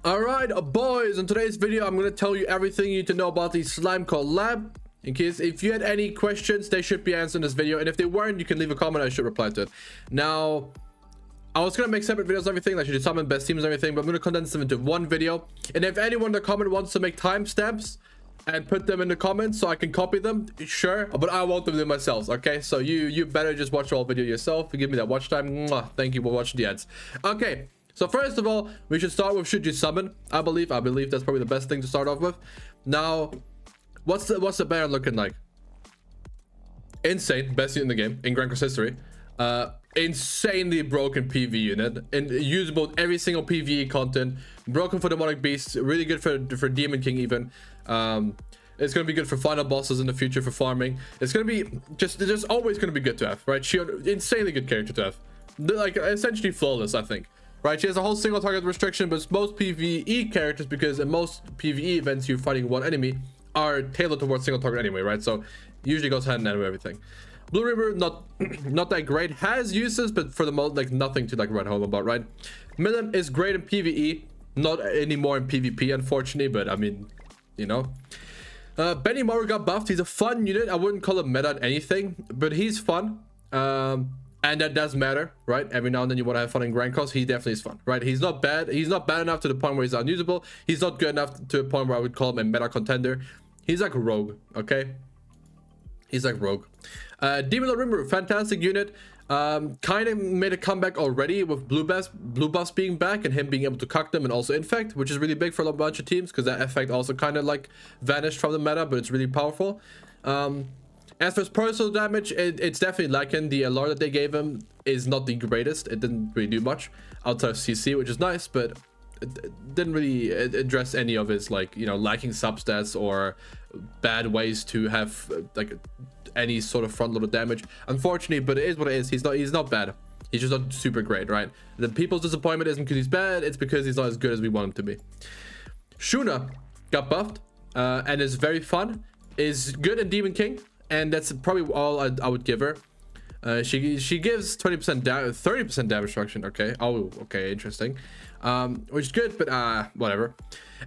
Alright, boys, in today's video, I'm going to tell you everything you need to know about the slime collab. In case if you had any questions, they should be answered in this video. And if they weren't, you can leave a comment. I should reply to it. Now, I was going to make separate videos and everything, like should do summon best teams and everything, but I'm going to condense them into one video. And if anyone in the comment wants to make timestamps and put them in the comments so I can copy them, sure, but I won't do them myself. Okay, so you better just watch the whole video yourself. Give me that watch time. Mwah. Thank you for watching the ads. Okay, so first of all, we should start with should you summon. I believe that's probably the best thing to start off with. Now, what's the banner looking like? Insane, best unit in the game in Grand Cross history. Insanely broken PV unit and usable in every single PvE content. Broken for demonic beasts, really good for Demon King even. It's gonna be good for final bosses in the future for farming. It's gonna be just always gonna be good to have, right? Shion, insanely good character to have, like essentially flawless, I think. Right, she has a whole single target restriction, but most PvE characters, because in most PvE events you're fighting one enemy, are tailored towards single target anyway, right? So usually goes hand in hand with everything. Blue River, not that great, has uses, but for the most, like nothing to like write home about, right? Milim is great in PvE, not anymore in PvP, unfortunately, but I mean, you know. Benny Maru got buffed. He's a fun unit. I wouldn't call him meta anything, but he's fun. And that does matter, right? Every now and then you want to have fun in Grand Cross. He definitely is fun, right? He's not bad. He's not bad enough to the point where he's unusable. He's not good enough to the point where I would call him a meta contender. He's like rogue, okay? He's like rogue. Demon Lord Rimuru, fantastic unit. Kind of made a comeback already with blue buffs being back and him being able to cuck them and also infect, which is really big for a bunch of teams because that effect also kind of like vanished from the meta, but it's really powerful. As for his personal damage, it's definitely lacking. The lore that they gave him is not the greatest. It didn't really do much outside of CC, which is nice, but it didn't really address any of his, like, you know, lacking substats or bad ways to have like any sort of front loaded damage, unfortunately. But it is what it is. He's not bad. He's just not super great, right? The people's disappointment isn't because he's bad, it's because he's not as good as we want him to be. Shuna got buffed and is very fun, is good in Demon King, and that's probably all I would give her. She gives 20% 30% damage reduction. Okay. Oh, okay, interesting. Which is good, but whatever.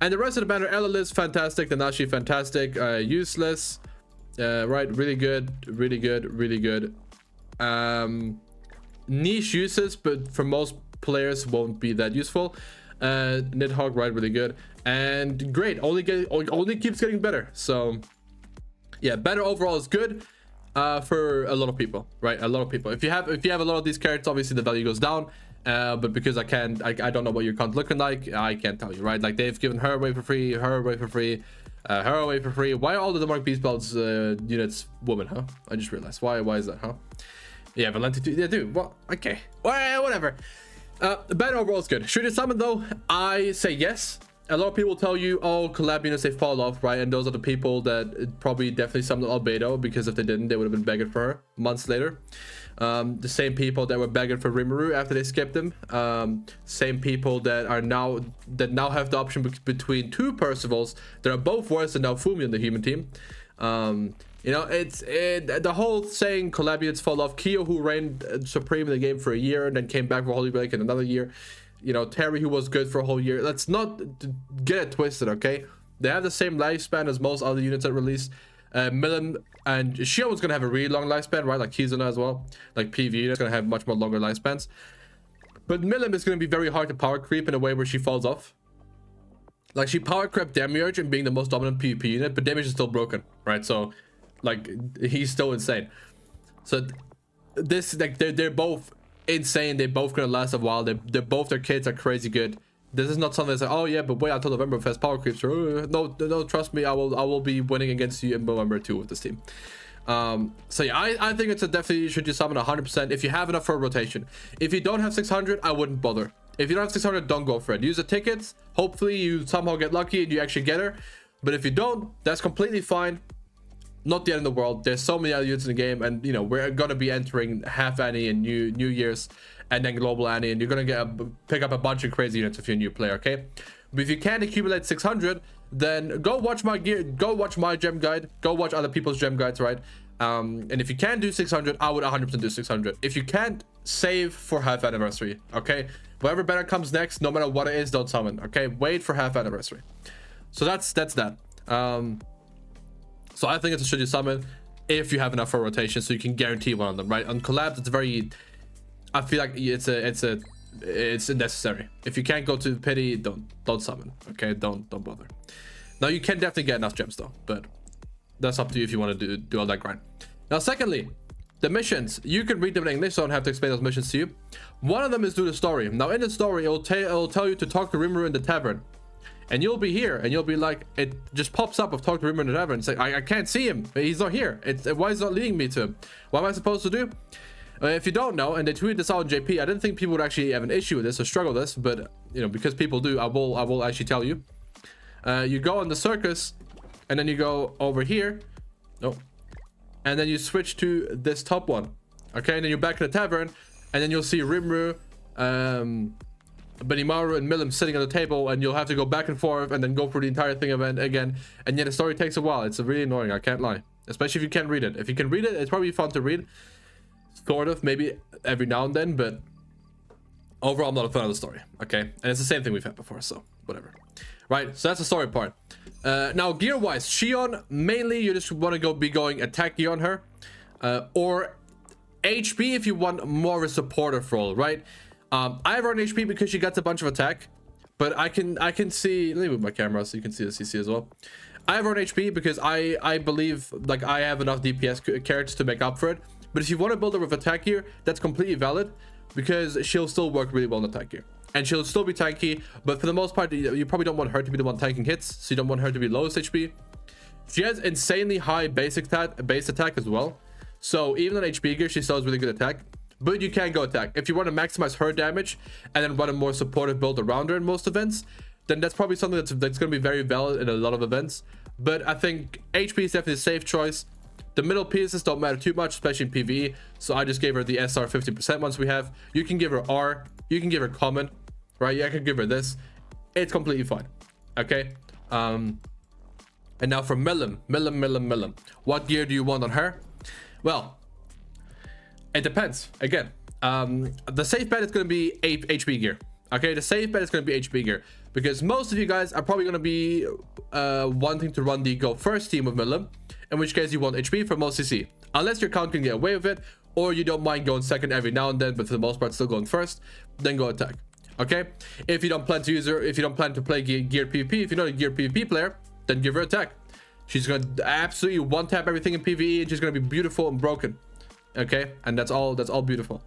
And the rest of the banner, Ella is fantastic, NANASHI fantastic, useless, right, really good, really good, really good. Niche uses, but for most players won't be that useful. Nidhogg, right, really good, and great, only keeps getting better. So yeah, better overall is good for a lot of people, right? A lot of people. If you have a lot of these characters, obviously the value goes down. But because I don't know what your account looking like, I can't tell you, right? Like they've given her away for free, her away for free, her away for free. Why are all the demonic beast belts units women, huh? I just realized. Why is that, huh? Yeah, Valenti too. Yeah, dude. Well, okay. Well, whatever. Better overall is good. Should it summon though? I say yes. A lot of people tell you, oh, collab units, they fall off, right? And those are the people that probably definitely summoned Albedo, because if they didn't, they would have been begging for her months later. The same people that were begging for Rimuru after they skipped him. Same people that now have the option between two Percivals that are both worse than now Fumi on the human team. You know, the whole saying collab units fall off. Kyo, who reigned supreme in the game for a year and then came back for Holy Relic in another year. You know, Terry, who was good for a whole year. Let's not get it twisted, okay? They have the same lifespan as most other units that released. Milim and Shion was gonna have a really long lifespan, right? Like Kizuna as well. Like PV is gonna have much more longer lifespans. But Milim is gonna be very hard to power creep in a way where she falls off. Like she power crept Demiurge and being the most dominant PvP unit, but Demiurge is still broken, right? So, like, he's still insane. So this, like, they're both insane. They both gonna last a while. They're both, their kids are crazy good. This is not something that's like, oh yeah, but wait until November fast power creeps. No, trust me, I will be winning against you in November too with this team. So yeah, I think it's a definitely should you summon 100% if you have enough for a rotation. If you don't have 600, I wouldn't bother. If you don't have 600, don't go for it. Use the tickets. Hopefully you somehow get lucky and you actually get her. But if you don't, that's completely fine. Not the end of the world. There's so many other units in the game, and you know we're gonna be entering half Annie and New Year's, and then global Annie, and you're gonna pick up a bunch of crazy units if you're a new player, okay? But if you can't accumulate 600, then go watch my gear, go watch my gem guide, go watch other people's gem guides, right? And if you can do 600, I would 100% do 600. If you can't, save for half anniversary. Okay, whatever banner comes next, no matter what it is, don't summon. Okay, wait for half anniversary. So that's that. So I think it's a should you summon if you have enough for rotation, so you can guarantee one of them, right? On collabs, it's very, I feel like it's unnecessary. If you can't go to pity, don't summon. Okay, don't bother. Now you can definitely get enough gems though, but that's up to you if you want to do all that grind. Now secondly, the missions, you can read them in English, so I don't have to explain those missions to you. One of them is do the story. Now in the story, it'll tell you to talk to Rimuru in the tavern, and you'll be here and you'll be like, it just pops up of talk to Rimuru in the tavern. It's like, I can't see him, he's not here. Why is it not leading me to him? What am I supposed to do? If you don't know, and they tweeted this out on JP, I didn't think people would actually have an issue with this or struggle with this, but you know, because people do, I will actually tell you. You go on the circus, and then you go over here. Oh. And then you switch to this top one. Okay, and then you're back in the tavern, and then you'll see Rimuru, Benimaru, and Milim sitting on the table, and you'll have to go back and forth and then go through the entire thing again. And yet the story takes a while. It's really annoying, I can't lie. Especially if you can't read it. If you can read it, it's probably fun to read. Sort of, maybe every now and then, but overall I'm not a fan of the story. Okay, and it's the same thing we've had before, so whatever. Right, so that's the story part. Now gear wise, Shion, mainly you just want to be going attack gear on her, or HP if you want more of a supportive role, right? I have her on HP because she gets a bunch of attack, but I can see, let me move my camera so you can see the CC as well. I have her on HP because I believe like I have enough DPS characters to make up for it. But if you want to build her with attack gear, that's completely valid, because she'll still work really well in attack gear. And she'll still be tanky, but for the most part, you probably don't want her to be the one tanking hits, so you don't want her to be lowest HP. She has insanely high base attack as well. So even on HP gear, she still has really good attack. But you can go attack. If you want to maximize her damage and then run a more supportive build around her in most events, then that's probably something that's going to be very valid in a lot of events. But I think HP is definitely a safe choice. The middle pieces don't matter too much, especially in PvE. So I just gave her the SR 50% once we have. You can give her R. You can give her common, right? Yeah, I can give her this. It's completely fine. Okay. And now for Milim. What gear do you want on her? Well, it depends. Again, the safe bet is going to be HP gear. Okay, the safe bet is going to be HP gear, because most of you guys are probably going to be wanting to run the go first team with Milim, in which case you want HP for most CC, unless your count can get away with it, or you don't mind going second every now and then, but for the most part still going first, then go attack. Okay, if you don't plan to use her, if you don't plan to play geared PvP, if you're not a geared PvP player, then give her attack. She's going to absolutely one tap everything in PvE, and she's going to be beautiful and broken. Okay, and that's all beautiful,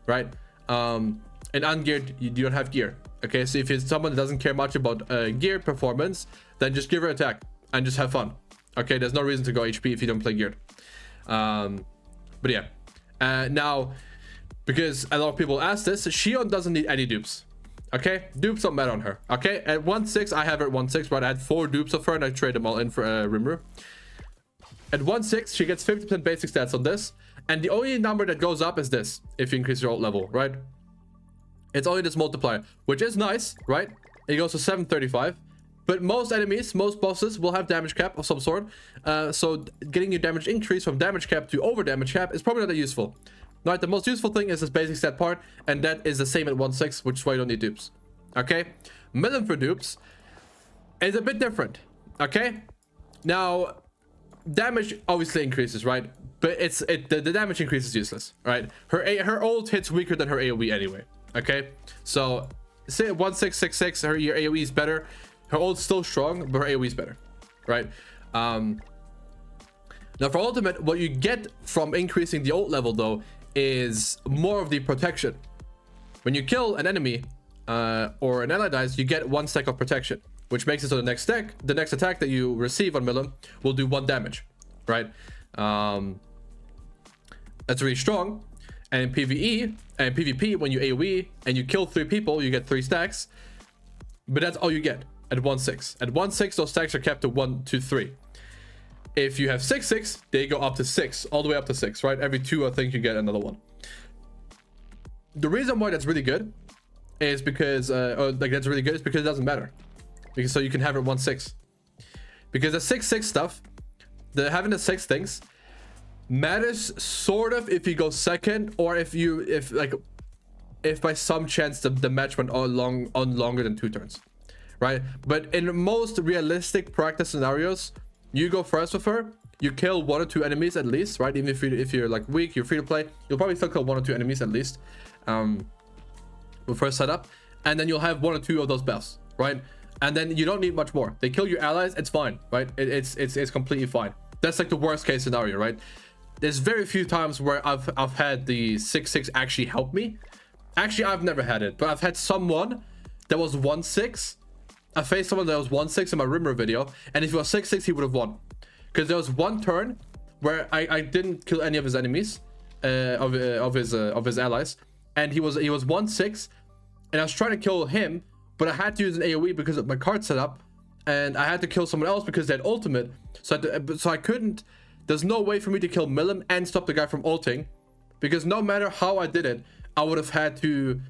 right? And ungeared, you don't have gear. Okay, so if it's someone that doesn't care much about gear performance, then just give her attack and just have fun. Okay, there's no reason to go HP if you don't play geared. But yeah, now, because a lot of people ask this, Shion doesn't need any dupes. Okay, dupes don't matter on her. Okay, at 1/6 I have her at 1/6, but I had 4 dupes of her and I trade them all in for Rimuru. At 1/6 she gets 50% basic stats on this, and the only number that goes up is this if you increase your ult level, right? It's only this multiplier, which is nice, right? It goes to 735, but most enemies, most bosses will have damage cap of some sort. So getting your damage increase from damage cap to over damage cap is probably not that useful. Right, the most useful thing is this basic stat part, and that is the same at 1/6, which is why you don't need dupes. Okay, Milim for dupes is a bit different. Okay, now damage obviously increases, right? But the damage increase is useless, right? Her ult hits weaker than her AoE anyway. Okay, so say at 1/666, your AoE is better. Her ult's still strong, but her AoE is better, right? Now for ultimate, what you get from increasing the ult level though is more of the protection. When you kill an enemy or an ally dies, you get 1 stack of protection, which makes it so the next attack that you receive on Milim will do 1 damage, right? That's really strong. And in PvE and PvP, when you AoE and you kill 3 people, you get 3 stacks, but that's all you get at 1/6. At 1/6 those stacks are kept to 1, 2, 3. If you have 6/6, they go up to 6, all the way up to 6, right? Every 2, I think you get another 1. The reason why that's really good is because, that's really good is because it doesn't matter. Because so you can have it 1/6. Because the 6/6 stuff, having the 6 things, matters sort of if you go second, or if by some chance the match went on longer than 2 turns, right? But in most realistic practice scenarios, you go first with her, you kill 1 or 2 enemies at least, right? Even if you're like weak, you're free to play, you'll probably still kill 1 or 2 enemies at least with first setup, and then you'll have 1 or 2 of those buffs, right? And then you don't need much more. They kill your allies, it's fine, right? It's completely fine. That's like the worst case scenario, right? There's very few times where I've had the 6/6 actually help me. Actually, I've never had it, but I've had someone that was 1/6. I faced someone that was 1/6 in my Rimuru video, and if he was 6/6, he would have won. Because there was one turn where I didn't kill any of his enemies, of his allies, and he was 1/6, and I was trying to kill him, but I had to use an AoE because of my card setup, and I had to kill someone else because they had ultimate, so I couldn't. There's no way for me to kill milim and stop the guy from ulting, because no matter how I did it, I would have had to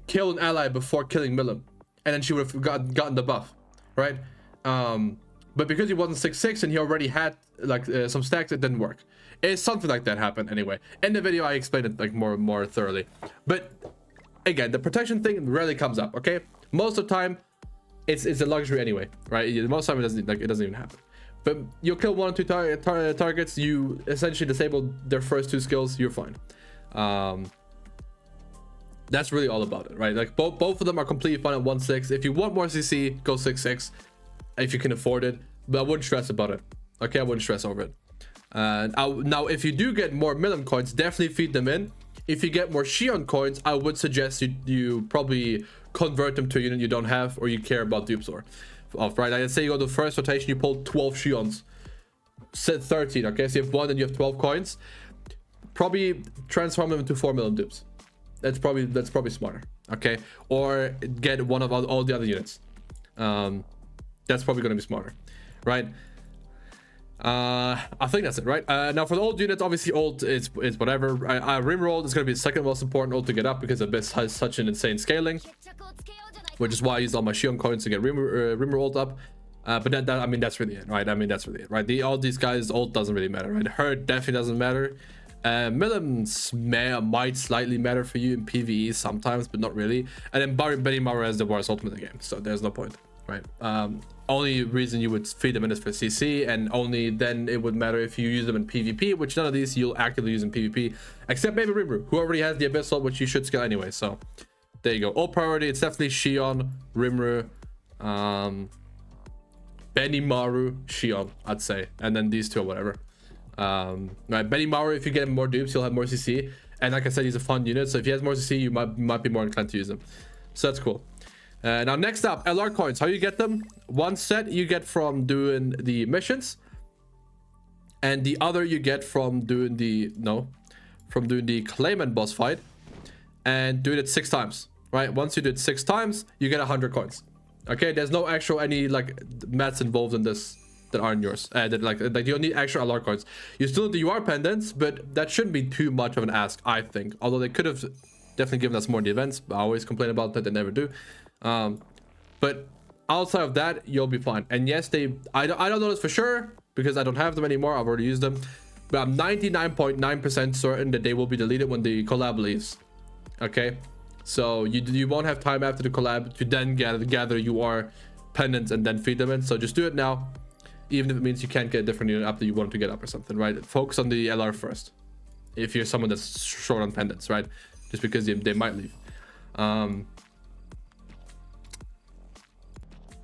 kill an ally before killing milim, and then she would have gotten the buff, right? But because he wasn't 6/6 and he already had like some stacks, it didn't work. It's something like that happened anyway. In the video, I explained it like more thoroughly. But again, the protection thing rarely comes up. Okay, most of the time, it's a luxury anyway, right? Most of the time, it doesn't even happen. But you'll kill 1 or 2 targets. You essentially disable their first 2 skills. You're fine. That's really all about it, right? Like both of them are completely fine at 1/6. If you want more CC, go 6/6 if you can afford it. But I wouldn't stress about it. Okay, I wouldn't stress over it. Now, if you do get more milim coins, definitely feed them in. If you get more shion coins, I would suggest you probably convert them to a unit you don't have or you care about dupes of, right? I'd say you go to the first rotation, you pull 12 shions, set 13. Okay, so you have 1 and you have 12 coins. Probably transform them into 4 milim dupes. That's probably smarter. Okay, or get one of all the other units. That's probably going to be smarter, right? I think that's it, right? Now for the old units, obviously old is whatever. Rimuru old is going to be the second most important old to get up because Abyss has such an insane scaling, which is why I used all my shion coins to get Rimuru old up. But I mean, that's really it, right? I mean, that's really it, right? All these guys, old doesn't really matter, right? Hurt definitely doesn't matter. Milim might slightly matter for you in PvE sometimes, but not really. And then Benimaru has the worst ultimate in the game, so there's no point, right? Only reason you would feed them in is for CC, and only then it would matter if you use them in PvP, which none of these you'll actively use in PvP, except maybe Rimuru, who already has the Abyssal, which you should scale anyway. So there you go. All priority, it's definitely Shion, Rimuru, Benimaru, Shion, I'd say, and then these two or whatever. Right, Benimaru, if you get more dupes, you'll have more CC, and like I said, he's a fun unit, so if he has more CC, you might be more inclined to use him. So that's cool. Now next up, LR coins. How you get them? One set you get from doing the missions, and the other you get from doing the claimant boss fight, and doing it 6 times, right? Once you do it 6 times, you get 100 coins. Okay, there's no actual any like mats involved in this that aren't yours. That like you don't need extra LR coins. You still need the UR pendants, but that shouldn't be too much of an ask, I think. Although they could have definitely given us more in the events, but I always complain about that. They never do. But outside of that, you'll be fine. And yes, I don't know this for sure because I don't have them anymore. I've already used them, but I'm 99.9% certain that they will be deleted when the collab leaves. Okay, so you won't have time after the collab to then gather UR pendants and then feed them in. So just do it now, even if it means you can't get a different unit up that you want to get up or something, right? Focus on the LR first if you're someone that's short on pendants, right? Just because they might leave.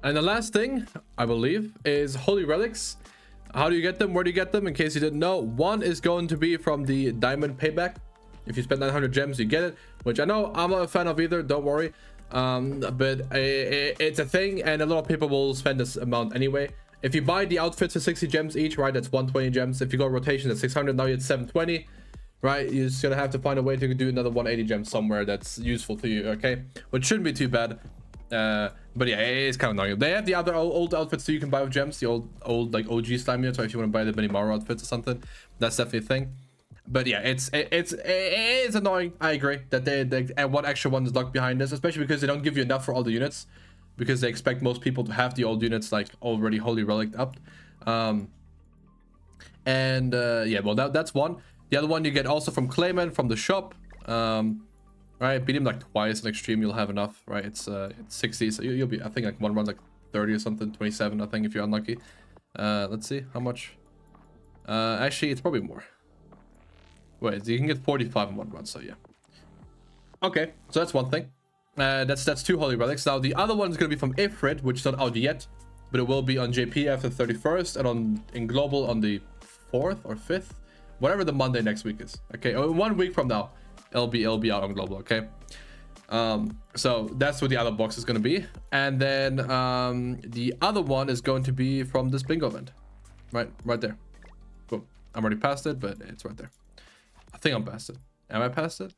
And the last thing, I believe, is Holy Relics. How do you get them? Where do you get them? In case you didn't know, one is going to be from the Diamond Payback. If you spend 900 gems, you get it, which I know I'm not a fan of either, don't worry. But it's a thing, and a lot of people will spend this amount anyway. If you buy the outfits for 60 gems each, right, that's 120 gems. If you go rotation, that's 600, now you're at 720. Right, you're just gonna have to find a way to do another 180 gems somewhere that's useful to you, okay? Which shouldn't be too bad. But yeah, it's kind of annoying. They have the other old outfits too you can buy with gems, the old like OG slime units, or if you want to buy the Benimaru outfits or something, that's definitely a thing. But yeah, it's annoying. I agree that they what extra one is locked behind this, especially because they don't give you enough for all the units, because they expect most people to have the old units like already Holy Relic up. And yeah, well, that's one. The other one you get also from Clayman from the shop. Right, beat him like twice in extreme, you'll have enough, right? It's 60, so you'll be, I think, like one run like 30 or something, 27, I think, if you're unlucky. Let's see how much. Actually, it's probably more. Wait, you can get 45 in one run, so yeah. Okay, so that's one thing. That's 2 holy relics. Now the other one is gonna be from Ifrit, which is not out yet, but it will be on JP after the 31st, and in global on the 4th or 5th, whatever the Monday next week is. Okay, 1 week from now, it'll be out on global. Okay, so that's what the other box is gonna be, and then the other one is going to be from this bingo event, right there. Boom. I'm already past it, but it's right there. I think I'm past it. Am I past it?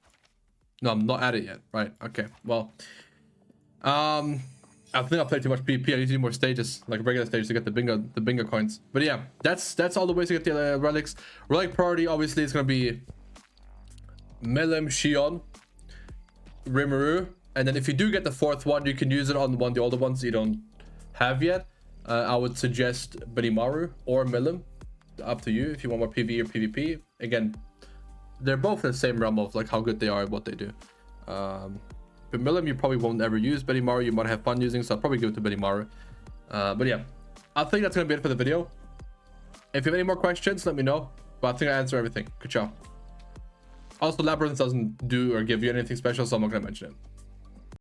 No, I'm not at it yet. Right. Okay. Well, I think I played too much PvP. I need to do more stages, like regular stages, to get the bingo coins. But yeah, that's all the ways to get the relics. Relic Priority obviously is gonna be milim, shion, Rimuru, and then if you do get the 4th one, you can use it on one of the older ones you don't have yet. I would suggest Benimaru or milim. Up to you if you want more PvE or PvP. Again, they're both in the same realm of like how good they are at what they do. But milim you probably won't ever use. Benimaru you might have fun using, so I'll probably give it to Benimaru. But yeah, I think that's gonna be it for the video. If you have any more questions, let me know. But I think I answered everything. Good job. Also, Labyrinth doesn't do or give you anything special, so I'm not gonna mention it.